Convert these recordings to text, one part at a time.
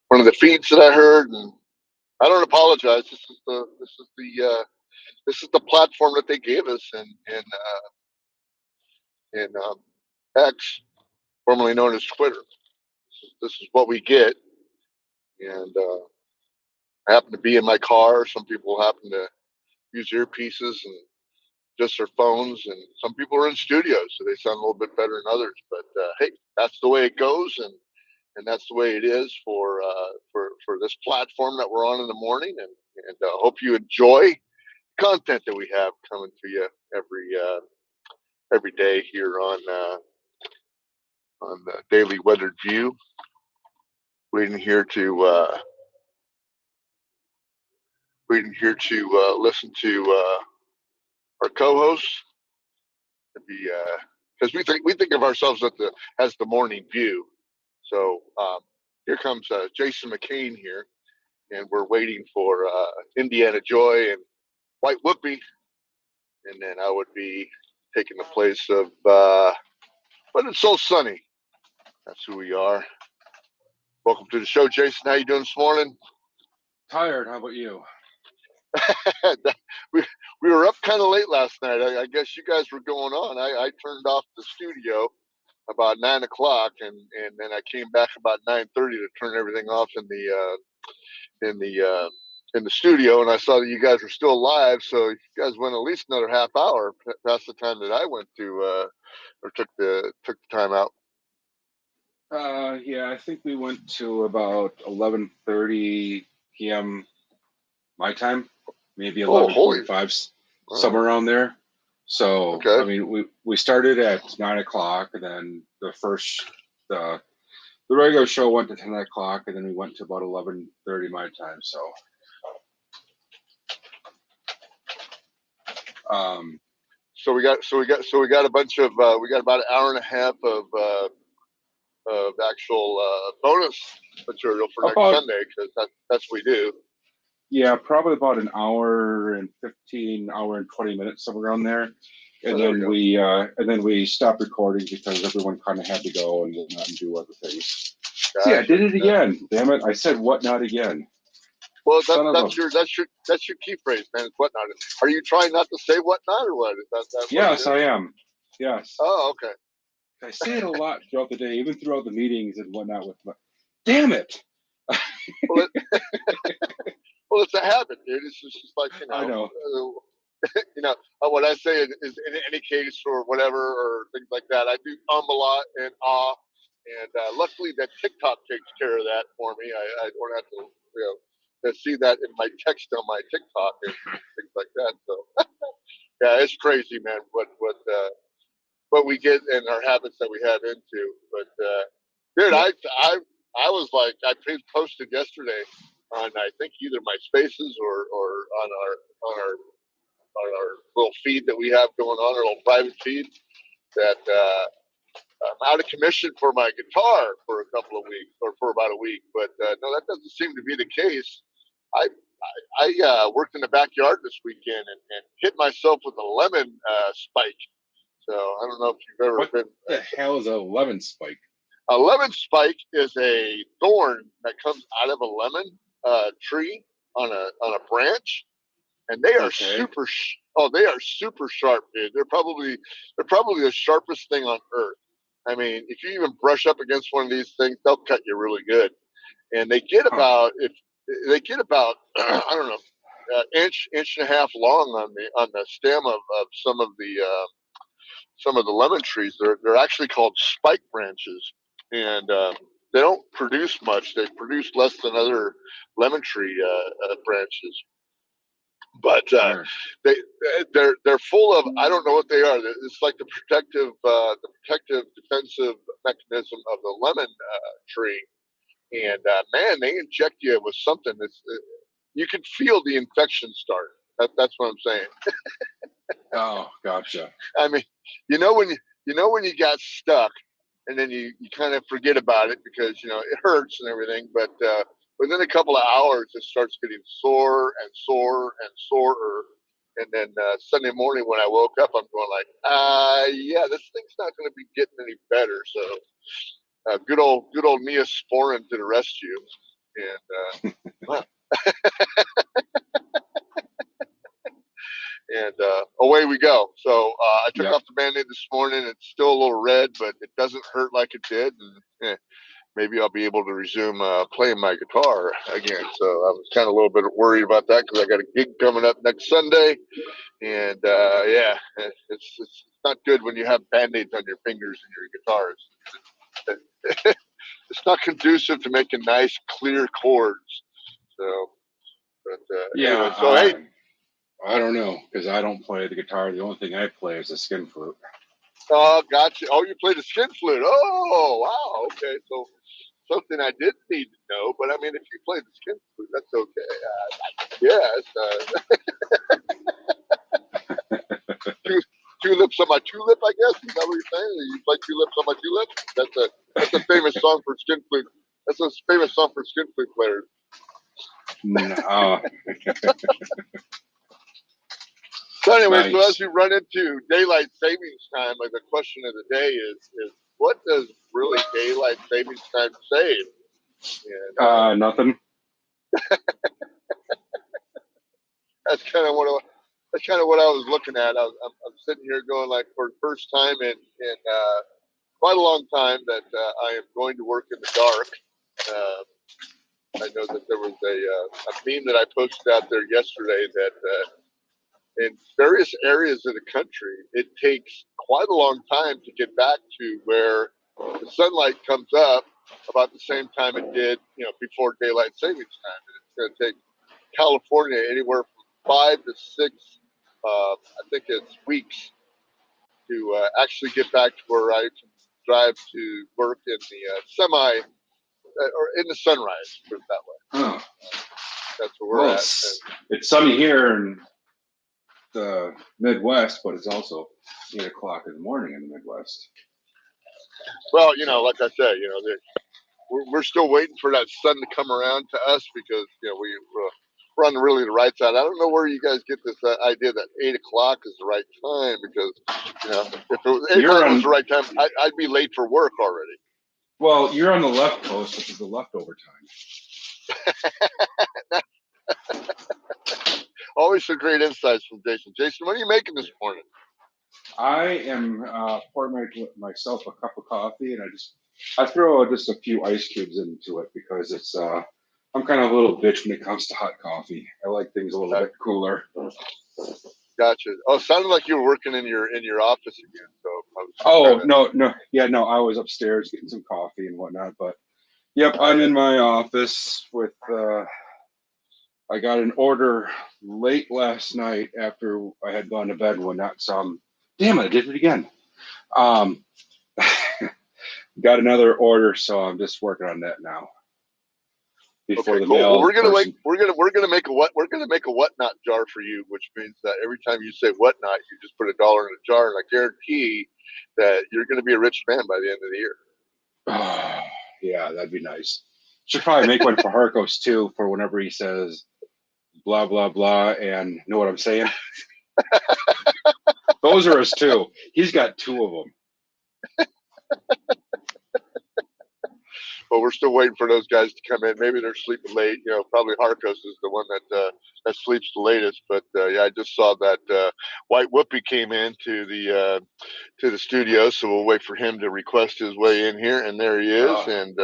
one of the feeds that I heard, and I don't apologize. This is the platform that they gave us in X, formerly known as Twitter. This is what we get, and I happen to be in my car. Some people happen to use earpieces and just their phones, and some people are in studios, so they sound a little bit better than others. But hey, that's the way it goes, and that's the way it is for this platform that we're on in the morning. And hope you enjoy content that we have coming to you every day here on the Daily Weathered View. Waiting here to listen to our co-hosts, because we think of ourselves as the morning view. So here comes Jason McCain here, and we're waiting for Indiana Joy and White Whoopie, and then I would be taking the place of but it's so sunny. That's who we are. Welcome to the show, Jason. How you doing this morning? Tired. How about you? we were up kind of late last night. I guess you guys were going on. I turned off the studio about 9 o'clock, and then I came back about 9:30 to turn everything off in the studio, and I saw that you guys were still live. So you guys went at least another half hour past the time that I went to or took the time out. Yeah, I think we went to about 11:30 p.m. my time, maybe 11:45, somewhere around there. So okay. I mean, we started at 9 o'clock, and then the regular show went to 10 o'clock, and then we went to about 11:30 my time. So, so we got a bunch of we got about an hour and a half of actual bonus material for next Sunday, because that's what we do. Yeah, probably about an hour and 20 minutes, somewhere around there. And then we stopped recording because everyone kind of had to go and whatnot and do other things. Gotcha. See, I did it again. Damn it! I said what not again. Well, that's your key phrase, man. It's what not. Are you trying not to say what not, or what? Is that yes, I am. Yes. Oh, okay. I say it a lot throughout the day, even throughout the meetings and whatnot. Damn it! Well, it's a habit, dude. It's just like, you know. I know. You know, what I say is in any case or whatever or things like that, I do a lot and and luckily that TikTok takes care of that for me. I don't have to see that in my text on my TikTok and things like that. So yeah, it's crazy, man. What we get and our habits that we have into. But dude, I was like, I posted yesterday on, I think, either my Spaces or on our little feed that we have going on, our little private feed, that I'm out of commission for my guitar for a couple of weeks, or for about a week. But no, that doesn't seem to be the case. I worked in the backyard this weekend and hit myself with a lemon spike. So I don't know if you've ever been. What the hell is a lemon spike? A lemon spike is a thorn that comes out of a lemon tree on a branch, and they are super. They are super sharp, dude. They're probably the sharpest thing on earth. I mean, if you even brush up against one of these things, they'll cut you really good. And they get about I don't know, inch and a half long on the stem of some of the lemon trees. They're actually called spike branches, and they don't produce much. They produce less than other lemon tree branches. But they're full of, I don't know what they are. It's like the protective defensive mechanism of the lemon tree. And man, they inject you with something that's you can feel the infection start. That's what I'm saying. Oh, gotcha. I mean, you know when you got stuck, and then you kind of forget about it because it hurts and everything, but within a couple of hours it starts getting sore and sore and sorer. And then Sunday morning when I woke up, I'm going like, yeah, this thing's not going to be getting any better. So good old Neosporin to the rescue, and and away we go. So I took off the Band-Aid this morning. It's still a little red, but it doesn't hurt like it did. And maybe I'll be able to resume playing my guitar again. So I was kind of a little bit worried about that because I got a gig coming up next Sunday. And yeah, it's not good when you have Band-Aids on your fingers and your guitars. It's not conducive to making nice, clear chords. So, but anyway, so hey. I don't know because I don't play the guitar. The only thing I play is a skin flute. Oh, gotcha. Oh, you play the skin flute. Oh, wow. Okay, so something I didn't need to know. But I mean, if you play the skin flute, that's okay. Yes. Tulips on my tulip, I guess. Is that what you're saying? You play tulips on my tulip? That's a famous song for skin flute. That's a famous song for skin flute players. No. So anyway, nice. So as we run into daylight savings time, like the question of the day is what does really daylight savings time save? And, nothing. That's kind of what I was looking at. I'm sitting here going like for the first time in quite a long time that I am going to work in the dark. I know that there was a meme that I posted out there yesterday that in various areas of the country, it takes quite a long time to get back to where the sunlight comes up about the same time it did, before daylight savings time. And it's going to take California anywhere from 5 to 6, I think it's weeks to actually get back to where I can drive to work in the semi or in the sunrise, put it that way. Oh. That's where we're at. It's sunny here in the Midwest, but it's also 8 o'clock in the morning in the Midwest. Well, like I said, we're still waiting for that sun to come around to us because we're on really the right side. I don't know where you guys get this idea that 8 o'clock is the right time because if it was 8 o'clock was the right time, I'd be late for work already. Well, you're on the left coast, which is the leftover time. Always some great insights from Jason. Jason, what are you making this morning? I am pouring myself a cup of coffee, and I throw just a few ice cubes into it because it's I'm kind of a little bitch when it comes to hot coffee. I like things a little bit cooler. Gotcha. Oh, it sounded like you were working in your office again. So no. I was upstairs getting some coffee and whatnot, but yep, I'm in my office with. I got an order late last night after I had gone to bed and whatnot. So damn it, I did it again. Got another order, so I'm just working on that now. Before the mail. Well, we're gonna make a whatnot jar for you, which means that every time you say whatnot, you just put $1 in a jar, and I guarantee that you're gonna be a rich man by the end of the year. Oh, yeah, that'd be nice. Should probably make one for Harkos too, for whenever he says blah blah blah, and know what I'm saying. Those are his two. He's got 2 of them. Well, we're still waiting for those guys to come in. Maybe they're sleeping late. Probably Harkos is the one that sleeps the latest. But yeah, I just saw that White Whoopi came in to the studio, so we'll wait for him to request his way in here, and there he is, and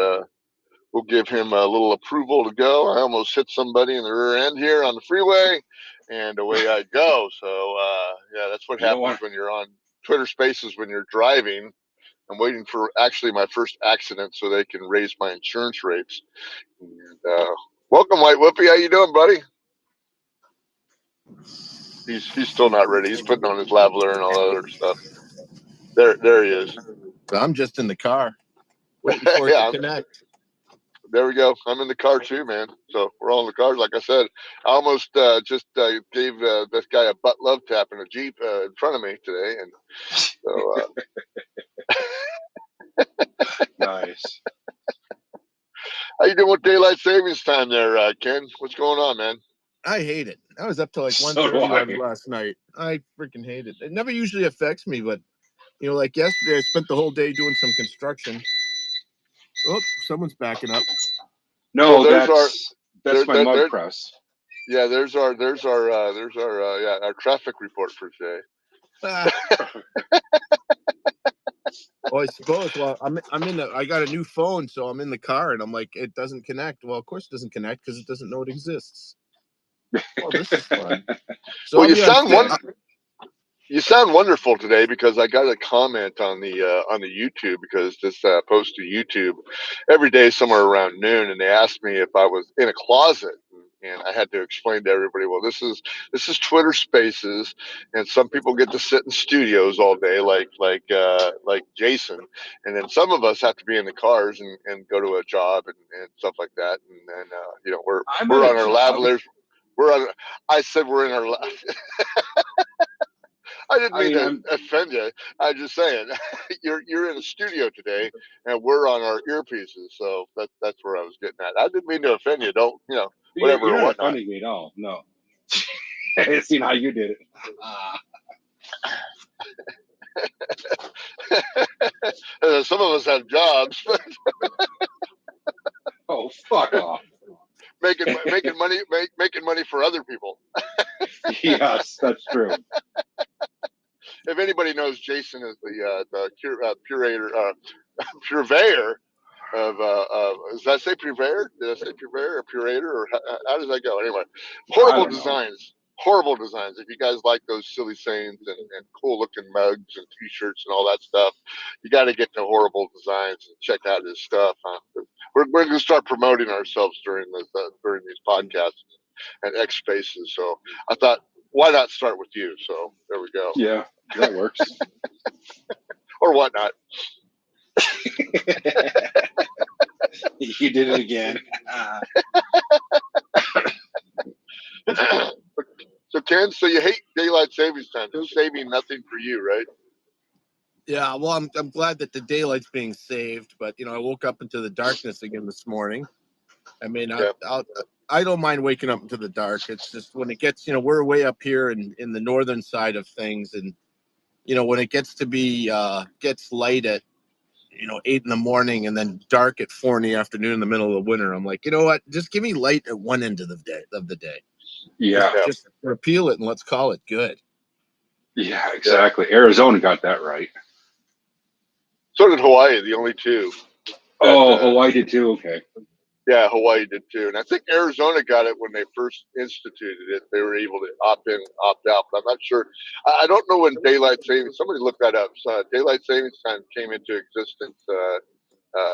we'll give him a little approval to go. I almost hit somebody in the rear end here on the freeway, and away I go. So yeah, that's what happens when you're on Twitter Spaces when you're driving. I'm waiting for actually my first accident so they can raise my insurance rates. And, welcome, White Whoopi. How you doing, buddy? He's still not ready. He's putting on his lavalier and all that other stuff. There he is. I'm just in the car, waiting for it to connect. There we go. I'm in the car too, man. So we're all in the cars. Like I said, I almost just gave this guy a butt love tap in a Jeep in front of me today, and so. Nice. How you doing with daylight savings time there, Ken? What's going on, man? I hate it. I was up till like 1:30 last night. I freaking hate it. It never usually affects me, but like yesterday, I spent the whole day doing some construction. Oh, someone's backing up. No, well, that's my mug press. Yeah, there's our traffic report for today. Well, I suppose. Well, I'm in I got a new phone, so I'm in the car, and I'm like, it doesn't connect. Well, of course it doesn't connect because it doesn't know it exists. Well, this is fun. So well, you sound wonderful today, because I got a comment on the YouTube, because this post to YouTube every day somewhere around noon, and they asked me if I was in a closet, and I had to explain to everybody, well, this is Twitter Spaces, and some people get to sit in studios all day, like Jason, and then some of us have to be in the cars and go to a job and stuff like that, and then we're on our lavaliers. I said we're in our. I didn't mean to offend you. I'm just saying, you're in a studio today, and we're on our earpieces, so that's where I was getting at. I didn't mean to offend you. Don't whatever you're or not whatnot. Offending me at all. No. I seen how you did it. Some of us have jobs. Oh, fuck off. making money for other people. Yes, that's true. If anybody knows, Jason is the purveyor of does that say purveyor? Did I say purveyor or purator, or how does that go? Anyway, horrible designs. Horrible designs. If you guys like those silly sayings and cool looking mugs and t-shirts and all that stuff, you got to get to Horrible Designs and check out his stuff. We're going to start promoting ourselves during these podcasts and X Spaces. So I thought, why not start with you? So there we go. Yeah, that works. Or whatnot. You did it again. So Ken, so you hate daylight savings time? It's saving nothing for you, right? Yeah, well, I'm glad that the daylight's being saved, but I woke up into the darkness again this morning. I mean, I don't mind waking up into the dark. It's just when it gets, we're way up here in the northern side of things, and when it gets to be gets light at 8 in the morning and then dark at 4 in the afternoon in the middle of the winter, I'm like, you know what? Just give me light at one end of the day. Yeah. Just repeal it and let's call it good. Yeah, exactly. Yeah. Arizona got that right. So did Hawaii, the only two. Hawaii did too. Okay. Yeah, Hawaii did too. And I think Arizona got it when they first instituted it. They were able to opt in, opt out. But I'm not sure. I don't know when daylight savings, somebody look that up. So daylight savings time came into existence.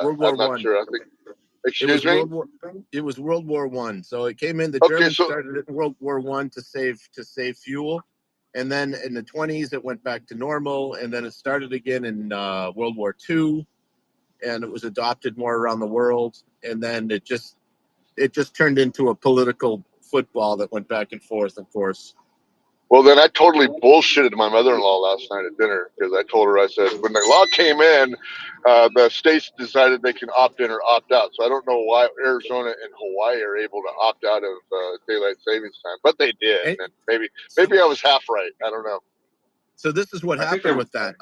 World War I'm not One. sure. I think, excuse me? It was World War One. So it came in, the Germans started it in World War One to save fuel. And then in the 20s, it went back to normal. And then it started again in World War II. And it was adopted more around the world. And then it just turned into a political football that went back and forth, of course. Well, then I totally bullshitted my mother-in-law last night at dinner, because I told her, I said, when the law came in, the states decided they can opt in or opt out. So I don't know why Arizona and Hawaii are able to opt out of daylight savings time, but they did. And maybe I was half right. I don't know. So this is what happened with that.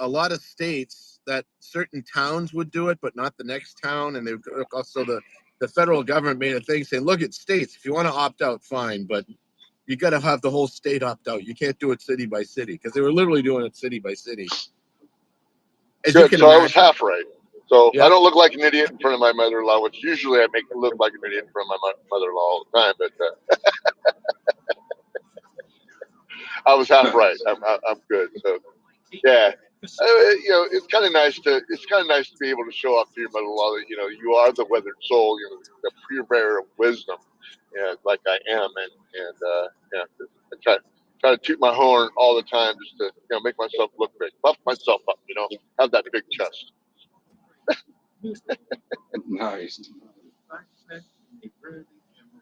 A lot of states, that certain towns would do it, but not the next town. And they also the federal government made a thing saying, look, at states, if you want to opt out, fine, but you got to have the whole state opt out. You can't do it city by city, because they were literally doing it city by city. Good. So I was half right. So I don't look like an idiot in front of my mother-in-law, which usually I make look like an idiot in front of my mother-in-law all the time. But I was half right. I'm good. So yeah. It's kind of nice to be able to show off to your mother-in-law that you are the weathered soul, the purveyor of wisdom, like I am, and I try to toot my horn all the time, just to make myself look big, buff myself up, have that big chest. Nice.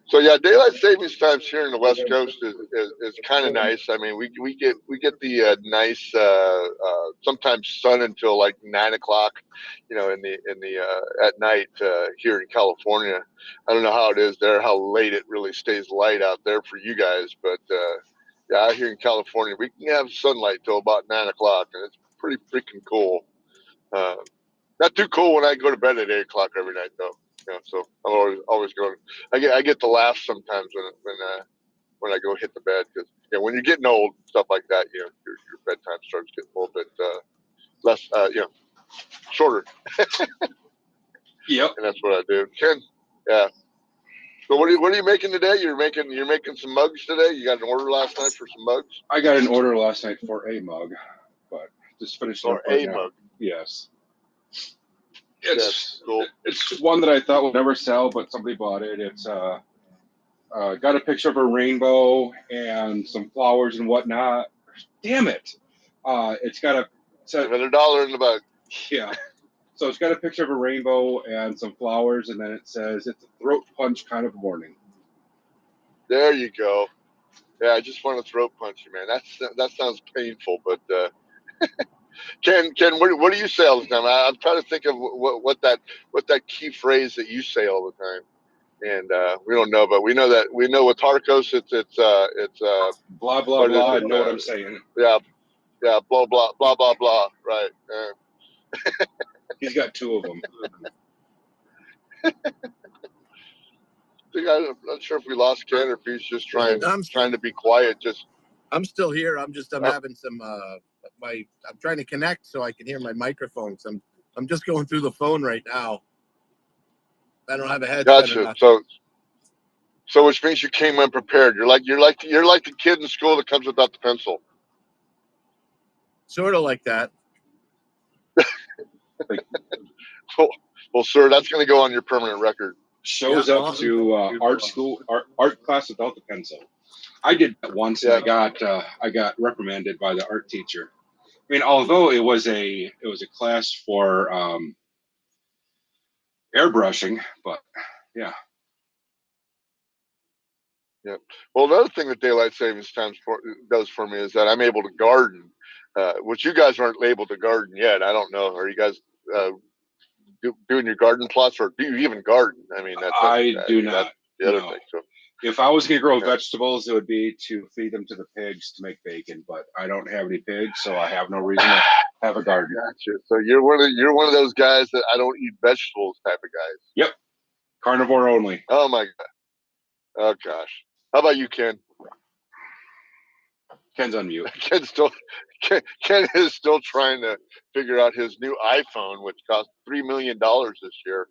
So yeah, daylight savings times here in the West Coast is kind of nice. I mean, we get the nice sometimes sun until like 9 o'clock, in the at night here in California. I don't know how it is there, how late it really stays light out there for you guys, but yeah, out here in California, we can have sunlight till about 9 o'clock, and it's pretty freaking cool. Not too cool when I go to bed at 8 o'clock every night, though. So I'm always going. I get to laugh sometimes when I go hit the bed because when you're getting old, stuff like that, your bedtime starts getting a little bit less, shorter. Yep. And that's what I do. Ken, yeah. So what are you making today? You're making some mugs today. You got an order last night for some mugs. I got an order last night for a mug, but just finishing up right now. Mug. Yes. It's cool. It's one that I thought would never sell, but somebody bought it. It's got a picture of a rainbow and some flowers and whatnot. Damn it! It's got $100 in the bag. Yeah. So it's got a picture of a rainbow and some flowers, and then it says it's a throat punch kind of morning. There you go. Yeah, I just want to throat punch you, man. That sounds painful, but Ken, what do you say all the time? I'm trying to think of what that key phrase that you say all the time, and we don't know, but we know with Tarkos it's blah blah blah. I know what I'm saying. Yeah, blah blah blah blah blah. Right. He's got two of them. I'm not sure if we lost Ken or if he's just trying to be quiet. I'm still here. I'm having some I'm trying to connect so I can hear my microphone. So I'm just going through the phone right now. I don't have a headset. Gotcha. So which means you came unprepared. You're like the kid in school that comes without the pencil. Sort of like that. Well, sir, that's going to go on your permanent record. Shows up to art class without the pencil. I did that once, and I got reprimanded by the art teacher. I mean, although it was a class for airbrushing, but yeah. Yeah. Well, another thing that daylight savings time does for me is that I'm able to garden, which you guys aren't able to garden yet. I don't know. Are you guys doing your garden plots, or do you even garden? I mean, I do not. That's the other thing. So, if I was going to grow vegetables, it would be to feed them to the pigs to make bacon. But I don't have any pigs, so I have no reason to have a garden. Gotcha. So you're one of those guys that I don't eat vegetables type of guys. Yep. Carnivore only. Oh my god. Oh gosh. How about you, Ken? Ken's on mute. Ken is still trying to figure out his new iPhone, which cost $3 million this year,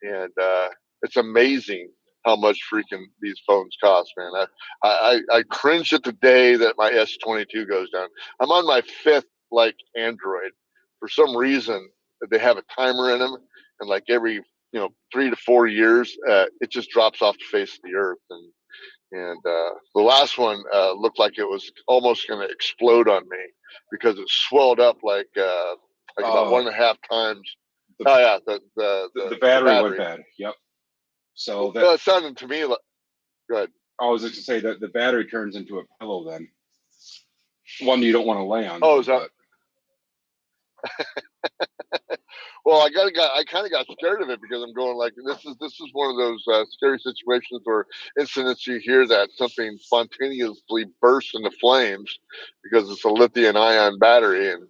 and it's amazing how much freaking these phones cost, man. I cringe at the day that my S22 goes down. I'm on my fifth Android. For some reason, they have a timer in them, and every 3 to 4 years, it just drops off the face of the earth. And the last one looked like it was almost going to explode on me because it swelled up about 1.5 times. The battery went bad. Yep. So that sounded to me like. Go ahead. I was just to say that the battery turns into a pillow then. One you don't want to lay on. Oh, is that? Well, I kind of got scared of it because I'm going this is one of those scary situations or incidents you hear that something spontaneously bursts into flames because it's a lithium-ion battery, and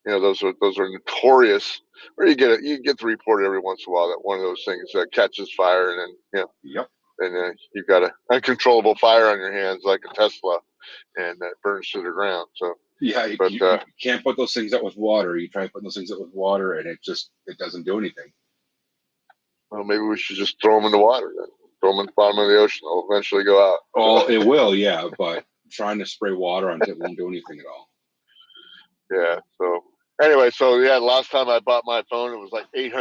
those are notorious. Or you get the report every once in a while that one of those things catches fire, and then yep, and you've got an uncontrollable fire on your hands like a Tesla, and that burns to the ground. So. Yeah, you can't put those things out with water. You try to put those things out with water, and it doesn't do anything. Well, maybe we should just throw them in the water then. Throw them in the bottom of the ocean. They'll eventually go out. Oh, it will, yeah. But trying to spray water on it won't do anything at all. Yeah. So anyway, the last time I bought my phone, it was like $800,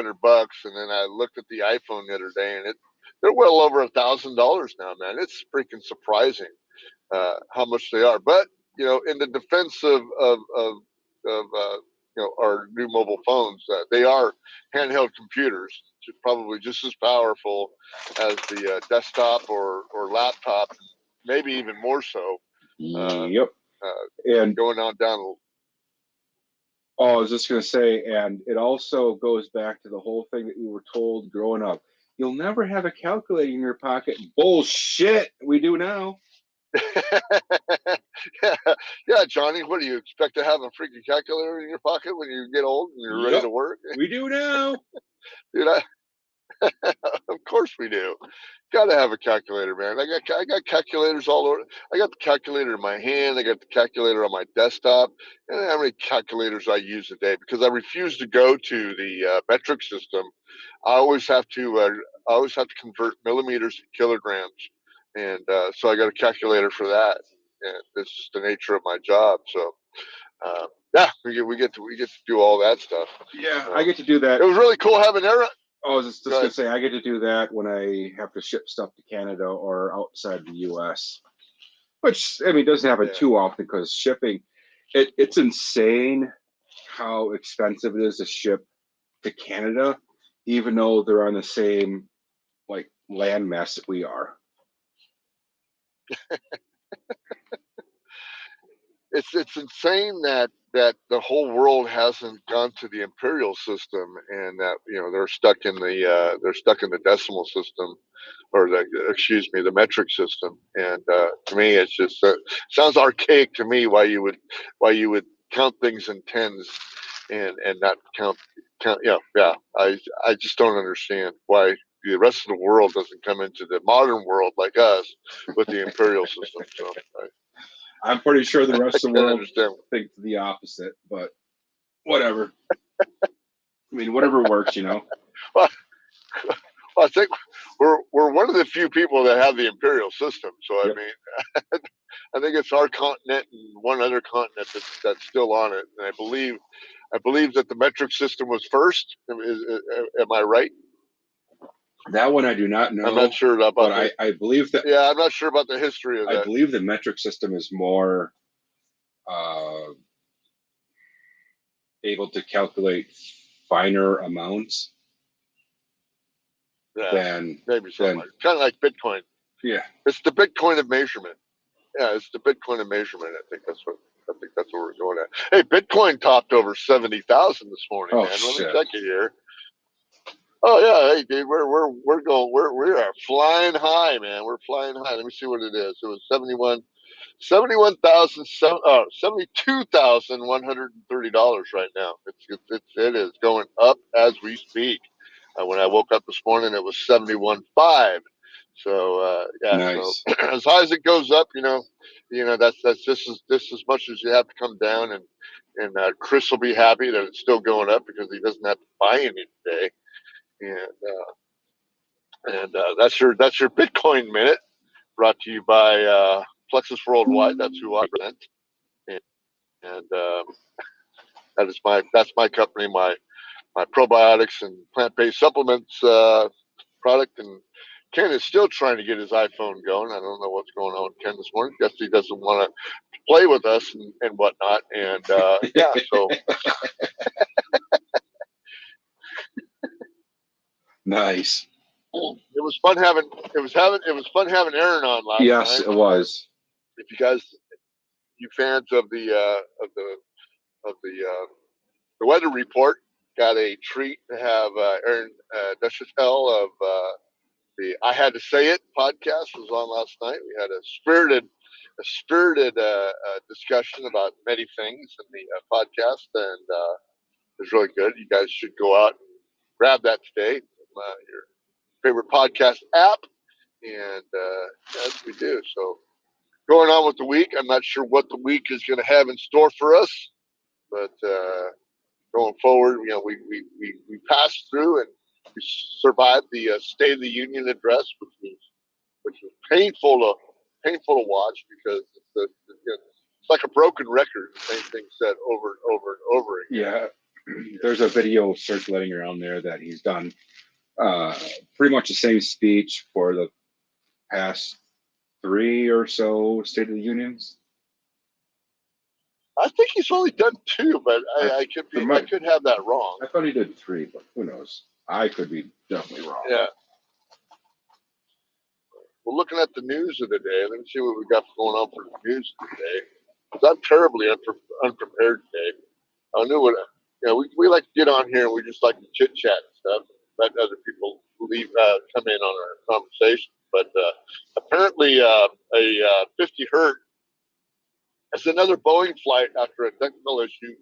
and then I looked at the iPhone the other day, and they're well over $1,000 now, man. It's freaking surprising how much they are. But in the defense of our new mobile phones, they are handheld computers, probably just as powerful as the desktop or laptop, maybe even more so. Yep. And going on down. Oh, I was just going to say, and it also goes back to the whole thing that we were told growing up. You'll never have a calculator in your pocket. Bullshit. We do now. Yeah, Johnny. What do you expect to have a freaking calculator in your pocket when you get old and you're ready to work? We do now. Dude, of course we do. Got to have a calculator, man. I got calculators all over. I got the calculator in my hand. I got the calculator on my desktop. And how many calculators I use a day? Because I refuse to go to the metric system. I always have to. I always have to convert millimeters to kilograms, and so I got a calculator for that. And it's just the nature of my job. So yeah, we get to do all that stuff. Yeah, I get to do that. It was really cool having Aaron. I was just gonna say I get to do that when I have to ship stuff to Canada or outside the U.S., which I mean doesn't happen too often because shipping, it's insane how expensive it is to ship to Canada, even though they're on the same like landmass that we are. It's insane that the whole world hasn't gone to the imperial system, and that they're stuck in the decimal system, or the metric system. And to me, it's just sounds archaic to me. Why you would count things in tens and not count. Yeah. I just don't understand why the rest of the world doesn't come into the modern world like us with the imperial system. So. I'm pretty sure the rest of the world thinks the opposite, but whatever. I mean, whatever works, Well, I think we're one of the few people that have the imperial system. So yep. I mean, I think it's our continent and one other continent that's still on it. And I believe that the metric system was first. Am I right? That one I do not know. I'm not sure about but I believe that. Yeah, I'm not sure about the history of that. I believe the metric system is more able to calculate finer amounts than maybe something kind of like Bitcoin. Yeah, it's the Bitcoin of measurement. Yeah, it's the Bitcoin of measurement. I think that's what we're going at. Hey, Bitcoin topped over 70,000 this morning, man. Let me check it here. Oh yeah, hey dude, we are flying high, man. We're flying high. Let me see what it is. It was $72,130 right now. It is going up as we speak. When I woke up this morning, it was 71.5. So yeah, nice. So as high as it goes up, that's just as much as you have to come down, and Chris will be happy that it's still going up because he doesn't have to buy any today. And that's your Bitcoin minute, brought to you by Plexus Worldwide. That's who I represent, and that's my company, my probiotics and plant-based supplements product. And Ken is still trying to get his iPhone going. I don't know what's going on with Ken this morning. Guess he doesn't want to play with us and whatnot. And yeah, so. Nice. It was fun having Aaron on last night. Yes, it was. If you fans of the weather report, got a treat to have Aaron Deschanel of the I Had to Say It podcast was on last night. We had a spirited discussion about many things in the podcast, and it was really good. You guys should go out and grab that today from your favorite podcast app, and as we do. So going on with the week, I'm not sure what the week is going to have in store for us, but going forward, we passed through and we survived the State of the Union address, which was painful to watch, because it's like a broken record. The same thing said over and over and over again. Yeah, there's a video circulating around there that he's done pretty much the same speech for the past 3 or so State of the Unions. I think he's only done 2, but I could have that wrong. I thought he did 3, but who knows? I could be definitely wrong. Yeah. We're looking at the news of the day. Let me see what we got going on for the news of the day. Because I'm terribly unprepared today. I knew what we like to get on here and we just like to chit chat and stuff. Let other people come in on our conversation. But apparently, a 50 hertz as another Boeing flight, after a technical issue,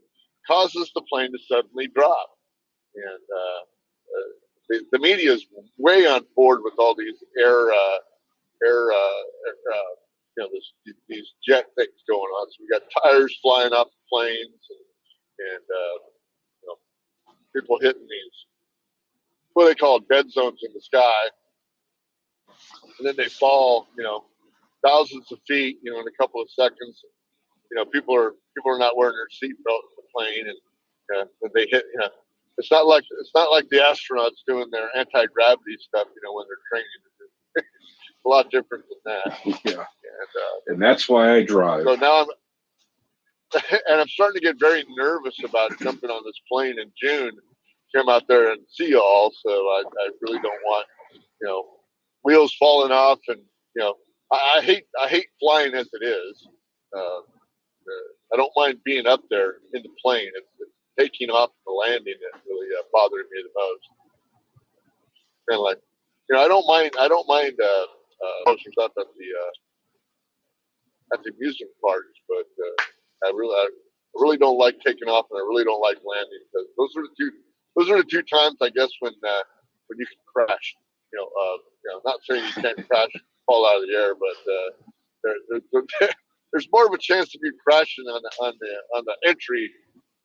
causes the plane to suddenly drop. And the media is way on board with all these these jet things going on. So we got tires flying off the planes, and people hitting these what they call dead zones in the sky, and then they fall, thousands of feet, in a couple of seconds. People are not wearing their seatbelt in the plane, and they hit. It's not like the astronauts doing their anti-gravity stuff, when they're training. It's a lot different than that. Yeah, and that's why I drive. So now I'm starting to get very nervous about jumping on this plane in June, come out there and see y'all. So I really don't want, wheels falling off, and I hate flying as it is. I don't mind being up there in the plane. It's taking off and the landing that really bothering me the most. Kind of like, I don't mind stuff at the amusement parks, but I really don't like taking off, and I really don't like landing, because those are the two times, I guess, when you can crash. Not saying you can't crash, fall out of the air, but there's more of a chance of you crashing on the entry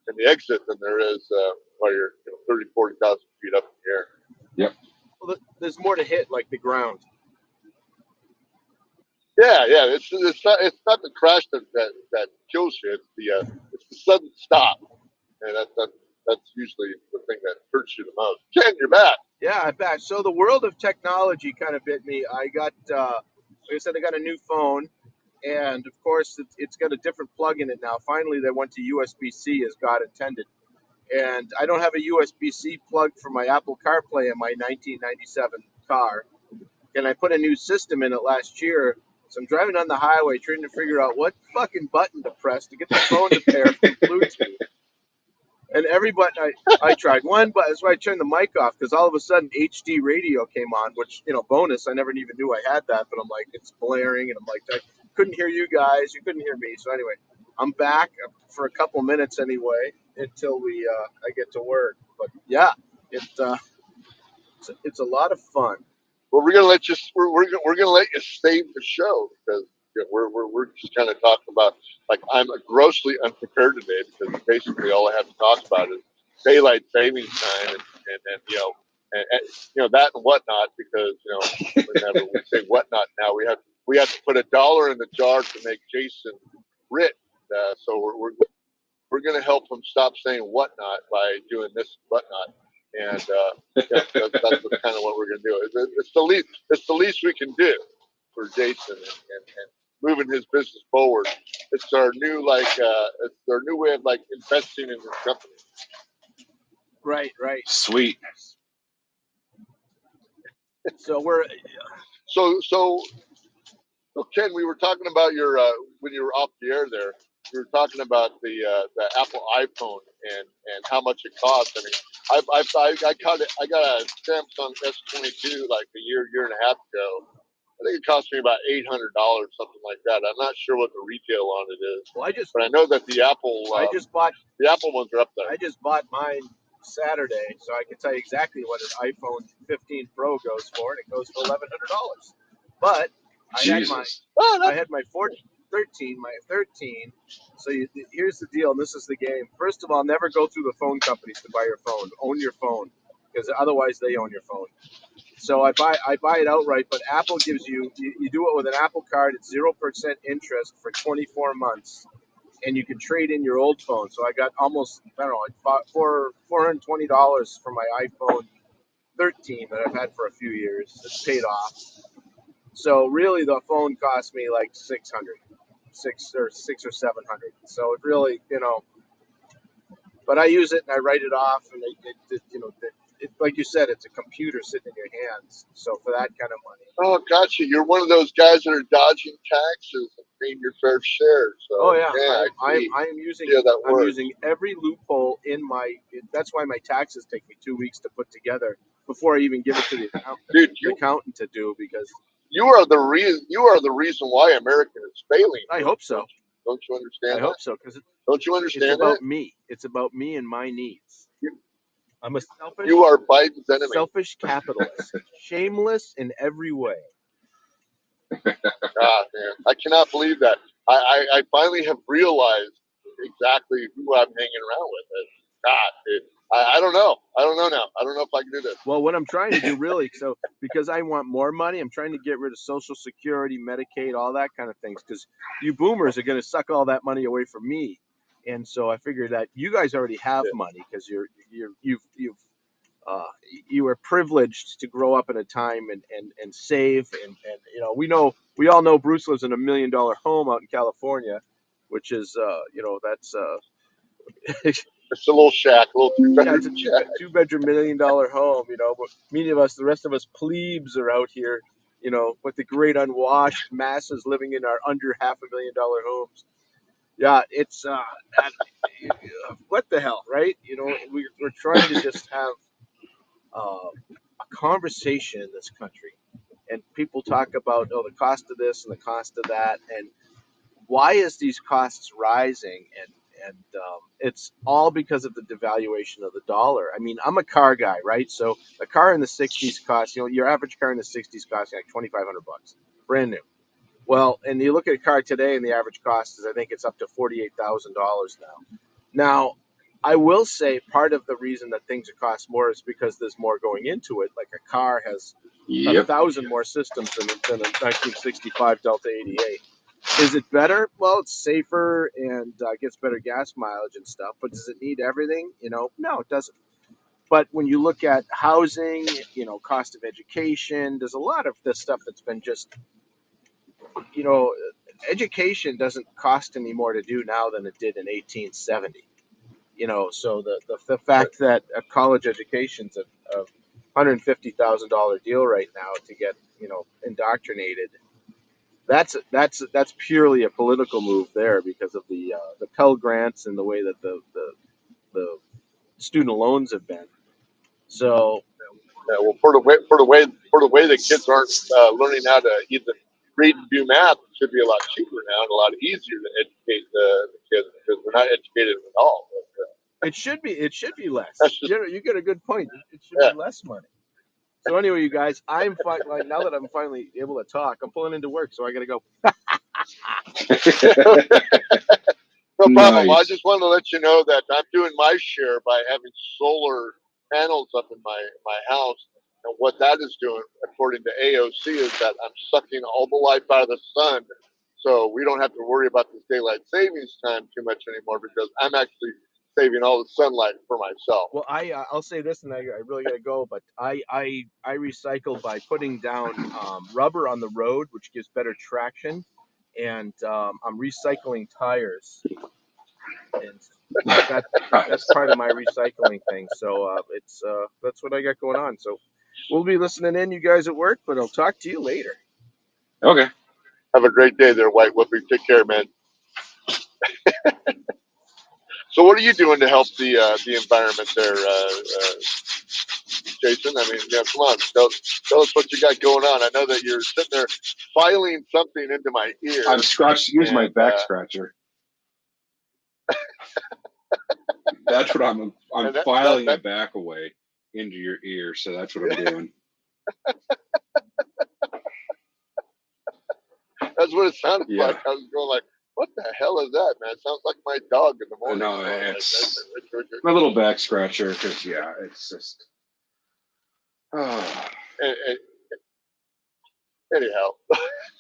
and the exit than there is while you're 30, 40,000 feet up in the air. Yep. Well, there's more to hit, like the ground. Yeah. It's not the crash that kills you. It's the sudden stop, and that's usually the thing that hurts you the most. Ken, you're back. Yeah, I'm back. So the world of technology kind of bit me. I got, like I said, I got a new phone, and of course it's got a different plug in it now. Finally, they went to USB-C as God intended, and I don't have a USB-C plug for my Apple CarPlay in my 1997 car. And I put a new system in it last year. So I'm driving on the highway trying to figure out what fucking button to press to get the phone to pair from Bluetooth. And every button I tried one, but that's why I turned the mic off, because all of a sudden HD radio came on, which, bonus, I never even knew I had that, but I'm like, it's blaring, and I'm like, I couldn't hear you guys, you couldn't hear me. So anyway, I'm back for a couple minutes anyway until I get to work. But yeah, it's a lot of fun. Well, we're gonna let you. We're gonna let you save the show, because we're just kind of talking about, like, I'm grossly unprepared today, because basically all I have to talk about is daylight savings time, and that and whatnot, because whenever we say whatnot now, we have to put $1 in the jar to make Jason rich. So we're going to help him stop saying whatnot by doing this whatnot. And that's kind of what we're going to do. It's the least we can do for Jason, and moving his business forward. It's our new way of investing in his company. Right. Sweet. So Ken, we were talking about your when you were off the air there. We were talking about the Apple iPhone and how much it costs. I mean, I got a Samsung S22 like a year and a half ago. I think it cost me about $800, something like that. I'm not sure what the retail on it is. Well, but I know that the Apple the Apple ones are up there. I just bought mine Saturday, so I can tell you exactly what an iPhone 15 Pro goes for, and it goes for $1,100. But I had my 13, So here's the deal, and this is the game. First of all, never go through the phone companies to buy your phone. Own your phone, because otherwise they own your phone. So I buy it outright, but Apple gives you do it with an Apple card. It's 0% interest for 24 months, and you can trade in your old phone. So I got almost, I don't know, like $420 for my iPhone 13 that I've had for a few years. It's paid off. So really, the phone cost me like $600 or $700. So it really, but I use it and I write it off, and like you said, it's a computer sitting in your hands. So for that kind of money. Oh, gotcha. You're one of those guys that are dodging taxes and paying your fair share. So I'm using every loophole in my. That's why my taxes take me 2 weeks to put together before I even give it to the accountant to do, because you are the reason why America is failing. I hope so. Don't you understand I that? hope so, because Don't you it's understand that? about me. It's about me and my needs. I'm a You are Biden's enemy. selfish capitalist, shameless in every way. God, man, I cannot believe that. I finally have realized exactly who I'm hanging around with. And God, dude, I don't know. I don't know now. I don't know if I can do this. Well, what I'm trying to do really, so because I want more money, I'm trying to get rid of Social Security, Medicaid, all that kind of things, because you boomers are going to suck all that money away from me. And so I figured that you guys already have money because uh, you were privileged to grow up in a time and save and you know we all know Bruce lives in $1 million home out in California, which is that's It's a little shack, a little yeah, it's a two-bedroom shack. two-bedroom $1 million home. But many of us, the rest of us plebes, are out here, with the great unwashed masses living in our under $500,000 homes. Yeah, it's what the hell, right? We're trying to just have a conversation in this country, and people talk about the cost of this and the cost of that, and why is these costs rising, and it's all because of the devaluation of the dollar. I mean, I'm a car guy, right? So a car in the 60s costs, your average car in the 60s costs like $2,500 brand new. Well, and you look at a car today and the average cost is, I think it's up to $48,000 now. I will say part of the reason that things cost more is because there's more going into it. Like a car has 1,000 more systems than a 1965 Delta 88. Is it better? Well, it's safer and gets better gas mileage and stuff. But does it need everything? No, it doesn't. But when you look at housing, cost of education, there's a lot of this stuff that's been just, you know, education doesn't cost any more to do now than it did in 1870. So the fact that a college education's a $150,000 deal right now to get indoctrinated. That's purely a political move there because of the Pell Grants and the way that the student loans have been. So Yeah, well, for the way that kids aren't learning how to even read and do math, it should be a lot cheaper now and a lot easier to educate the kids because they're not educated at all. But, it should be less. that's just You get a good point. It should yeah. be less money. So anyway, you guys, I'm fine. Like, now that I'm finally able to talk, I'm pulling into work, so I got to go. No problem. Nice. I just wanted to let you know that I'm doing my share by having solar panels up in my house. And what that is doing, according to AOC, is that I'm sucking all the life out of the sun. So we don't have to worry about this daylight savings time too much anymore because I'm actually saving all the sunlight for myself. Well, I'll say this, and I really got to go, but I recycle by putting down rubber on the road, which gives better traction, and I'm recycling tires, and that's part of my recycling thing. So it's that's what I got going on. So we'll be listening in, you guys at work, but I'll talk to you later. Okay. Have a great day there, White Whoopie. Take care, man. So what are you doing to help the environment there, Jason? I mean, come on, tell us what you got going on. I know that you're sitting there filing something into my ear. I'm scratching. Use my back scratcher. That's what I'm filing my back away into your ear. So that's what I'm doing. That's what it sounded like. I was going like, what the hell is that, man? It sounds like my dog in the morning. No, it's my little back scratcher because, yeah, it's just... Anyhow.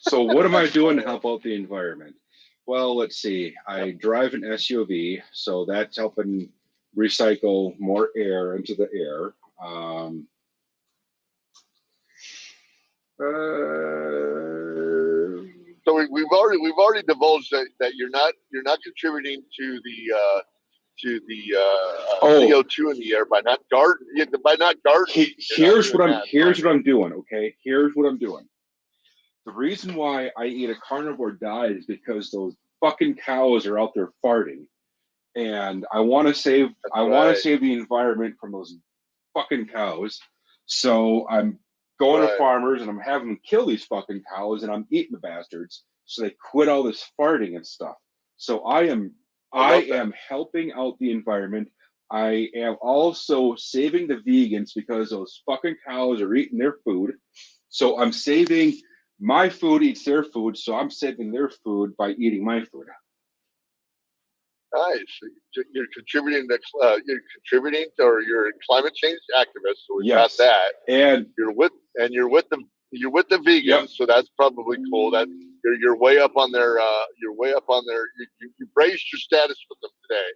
So what am I doing to help out the environment? Well, let's see. I drive an SUV, so that's helping recycle more air into the air. So we've already divulged that you're not contributing to the CO2 in the air by not gardening. Here's what I'm doing. Okay, here's what I'm doing. The reason why I eat a carnivore diet is because those fucking cows are out there farting, and I want to save the environment from those fucking cows. So I'm going to farmers and I'm having them kill these fucking cows, and I'm eating the bastards so they quit all this farting and stuff. So I am helping out the environment. I am also saving the vegans because those fucking cows are eating their food. So I'm saving my food eats their food, so I'm saving their food by eating my food. Nice. You're contributing or you're a climate change activist. So we've got that. And you're with the vegans. Yep. So that's probably cool. That you're way up on their you raised your status with them today.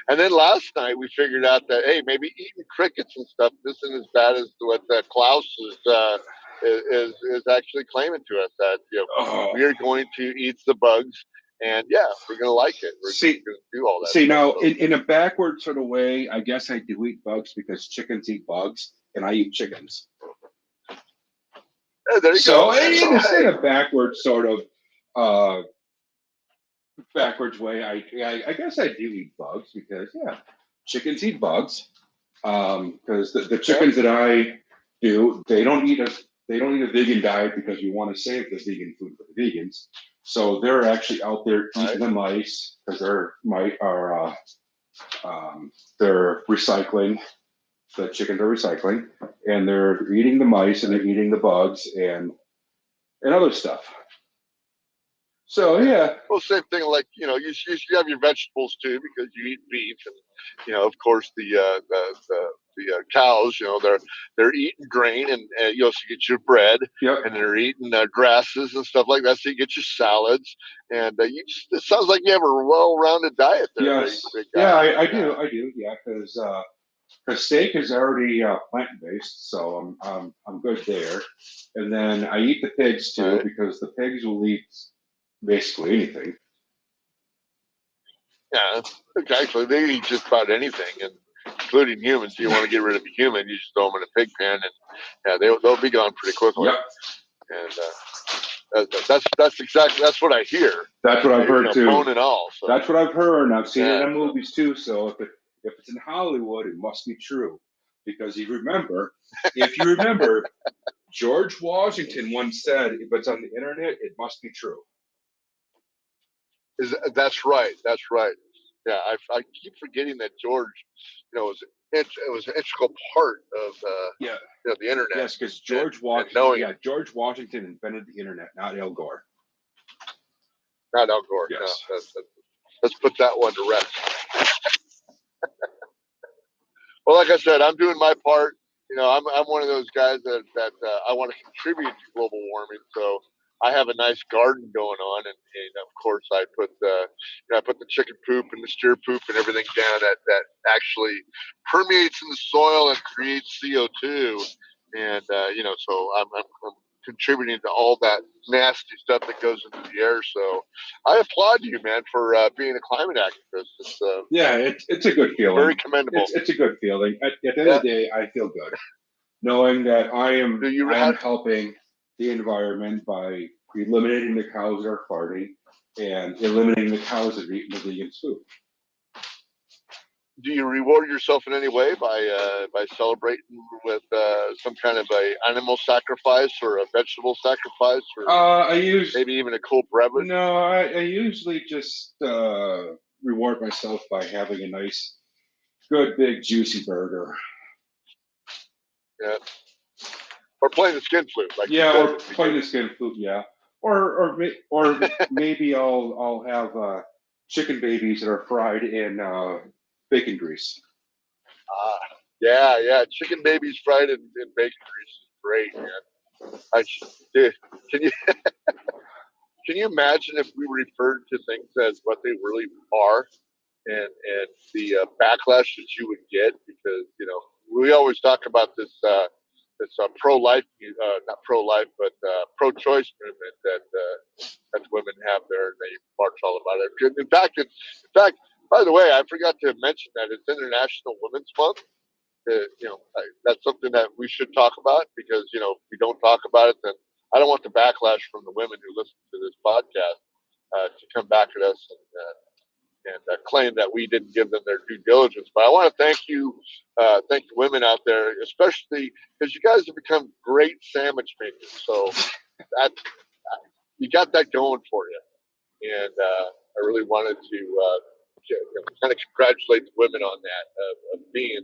And then last night we figured out that, hey, maybe eating crickets and stuff isn't as bad as what Klaus is actually claiming to us, that we are going to eat the bugs, and we're going to like it. We're going to do all that. See, now in a backward sort of way, I guess I do eat bugs because chickens eat bugs, and I eat chickens. Yeah, there you go. So in a backward sort of backwards way, I guess I do eat bugs because chickens eat bugs. Because the chickens that I do, they don't eat a vegan diet because we want to save the vegan food for the vegans. So they're actually out there eating the mice because they're recycling. The chickens are recycling, and they're eating the mice and they're eating the bugs and other stuff. So well, same thing. Like you have your vegetables too because you eat beef, and of course the cows. They're eating grain, and so you get your bread, and they're eating grasses and stuff like that. So you get your salads, and it sounds like you have a well-rounded diet there. Yes, I do. Yeah, because steak is already plant-based, so I'm good there. And then I eat the pigs too because the pigs will eat basically anything. Yeah, exactly. They eat just about anything, and including humans. If you want to get rid of a human, you just throw them in a pig pen, and they'll be gone pretty quickly. Yep. And that's what I hear. That's what I've heard too. Bone and all. So. That's what I've heard, and I've seen it in movies too. So if it's in Hollywood, it must be true, because if you remember, George Washington once said, "If it's on the internet, it must be true." That's right. That's right. Yeah, I keep forgetting that George, was an integral part of the internet. Yes, because George Washington invented the internet, not Al Gore. Not Al Gore. Yes. No, let's put that one to rest. Well, like I said, I'm doing my part. I'm one of those guys that I want to contribute to global warming. So I have a nice garden going on, and of course I put the chicken poop and the steer poop and everything down that actually permeates in the soil and creates CO2, and so I'm contributing to all that nasty stuff that goes into the air. So I applaud you, man, for being a climate activist. It's a good feeling. Very commendable. It's a good feeling. At the end of the day, I feel good knowing that I am helping the environment by eliminating the cows that are farting and eliminating the cows that are eating the vegan food. Do you reward yourself in any way by celebrating with some kind of a animal sacrifice or a vegetable sacrifice, or maybe even a cool beverage? No, I usually just reward myself by having a nice, good, big, juicy burger. Yeah. Or playing the skin flute, or playing the skin flute, or maybe I'll have chicken babies that are fried in bacon grease. Yeah, chicken babies fried in bacon grease is great, man. Can you imagine if we referred to things as what they really are, and the backlash that you would get, because we always talk about this pro-life, not pro-life, but pro-choice movement that women have there, and they march all about it. In fact, by the way, I forgot to mention that it's International Women's Month. That's something that we should talk about, because if we don't talk about it, then I don't want the backlash from the women who listen to this podcast to come back at us and claim that we didn't give them their due diligence. But I want to thank the women out there, especially because you guys have become great sandwich makers. So that you got that going for you. and I really wanted to kind of congratulate the women on that of being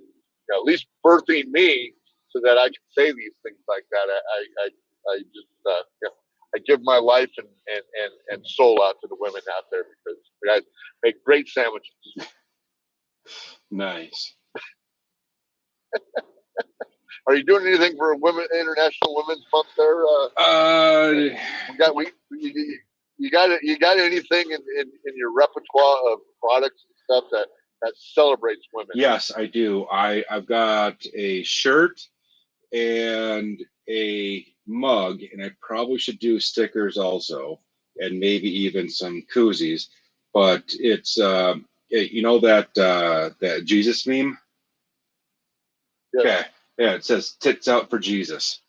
at least birthing me, so that I can say these things like that. I just I give my life and soul out to the women out there, because you guys make great sandwiches. Nice. Are you doing anything for International Women's Month there? You got anything in your repertoire of products and stuff that celebrates women? Yes, I do. I've got a shirt and a mug, and I probably should do stickers also, and maybe even some koozies. But it's that Jesus meme. Yes. Okay, yeah, it says "tits out for Jesus."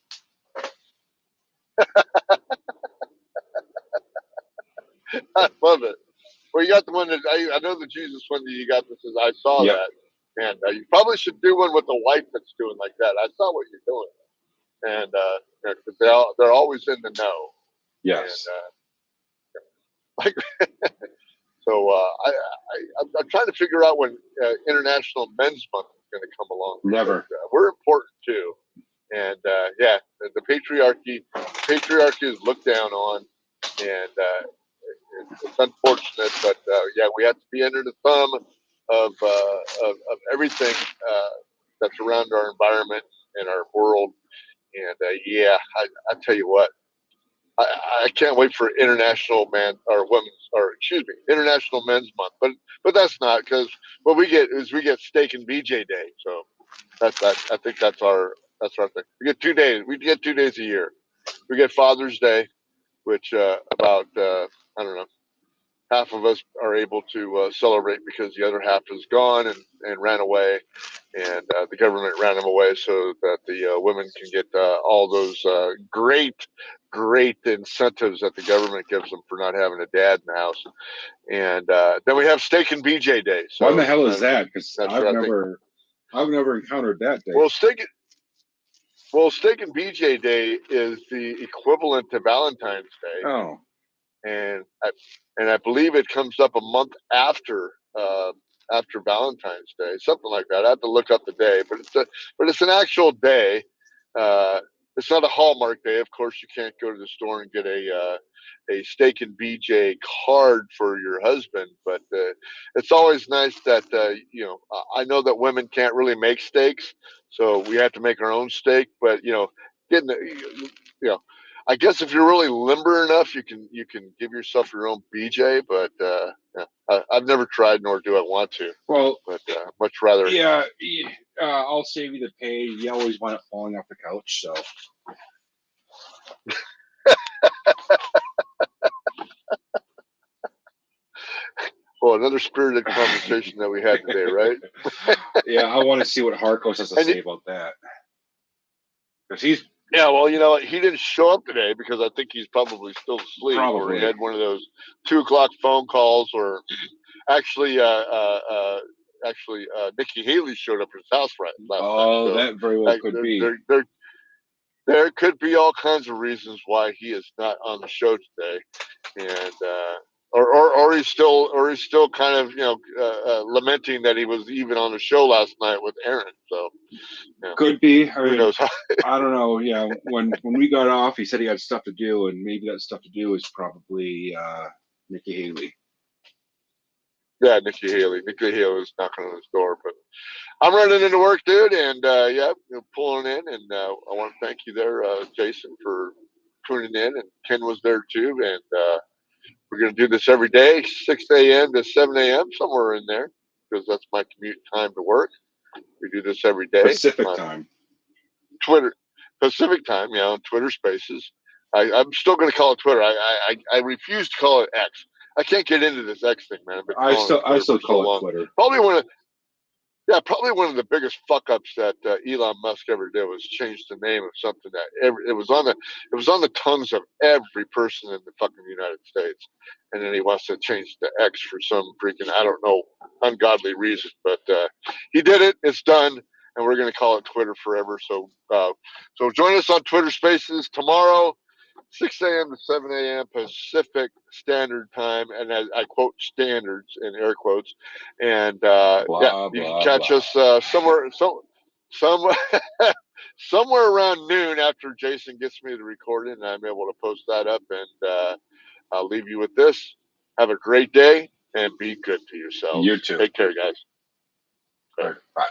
I love it. Well, you got the one that I know the Jesus one that you got that says I saw that, and you probably should do one with a wife that's doing like that. I saw what you're doing, and because they're always in the know. Yes. And, so I'm trying to figure out when International Men's Month is going to come along. Never. Because, we're important too, and the patriarchy is looked down on, and it's unfortunate, but we have to be under the thumb of everything that's around our environment and our world. And I tell you what, I can't wait for International Men's Month. But that's not, because what we get is Steak and BJ Day. So I think that's our thing. We get 2 days. We get 2 days a year. We get Father's Day, which about I don't know, half of us are able to celebrate, because the other half is gone and ran away, and the government ran them away so that the women can get all those great incentives that the government gives them for not having a dad in the house. And then we have Steak and BJ Day. So what the hell is that? Because I've never encountered that day. Well, Steak and BJ Day is the equivalent to Valentine's Day. Oh. And I believe it comes up a month after Valentine's Day, something like that. I have to look up the day, but it's an actual day. It's not a Hallmark day. Of course, you can't go to the store and get a Steak and BJ card for your husband, but it's always nice that I know that women can't really make steaks, so we have to make our own steak. But getting I guess if you're really limber enough, you can give yourself your own BJ. But I've never tried, nor do I want to. Well, but much rather. Yeah, I'll save you the pay. You always want it falling off the couch, so. Well, another spirited conversation that we had today, right? Yeah, I want to see what Harkos has to say about that. Because he's. Yeah, well, he didn't show up today because I think he's probably still asleep. Probably. Or he had one of those 2:00 phone calls, or actually, Nikki Haley showed up at his house last night. So that very well could be. There could be all kinds of reasons why he is not on the show today, and or he's still kind of lamenting that he was even on the show last night with Aaron. So could be. Who knows? I don't know. Yeah, when we got off, he said he had stuff to do, and maybe that stuff to do is probably Nikki Haley. Yeah, Nikki Haley. Nikki Haley was knocking on his door, but I'm running into work, dude, and pulling in, and I want to thank you there, Jason, for tuning in, and Ken was there too, and we're going to do this every day, 6 a.m. to 7 a.m., somewhere in there, because that's my commute time to work. We do this every day. Pacific time. Twitter, Pacific time, on Twitter Spaces. I'm still going to call it Twitter. I refuse to call it X. I can't get into this X thing, man. I still call it Twitter. Probably one of the biggest fuck ups that Elon Musk ever did was change the name of something that it was on the tongues of every person in the fucking United States, and then he wants to change it to X for some freaking, I don't know, ungodly reason. But he did it. It's done, and we're going to call it Twitter forever. So join us on Twitter Spaces tomorrow. 6 a.m. to 7 a.m. Pacific Standard Time, and I quote standards in air quotes. And blah, you can blah, catch blah. us somewhere somewhere around noon after Jason gets me the recording, and I'm able to post that up. And I'll leave you with this: have a great day and be good to yourselves. You too. Take care, guys. All right, bye.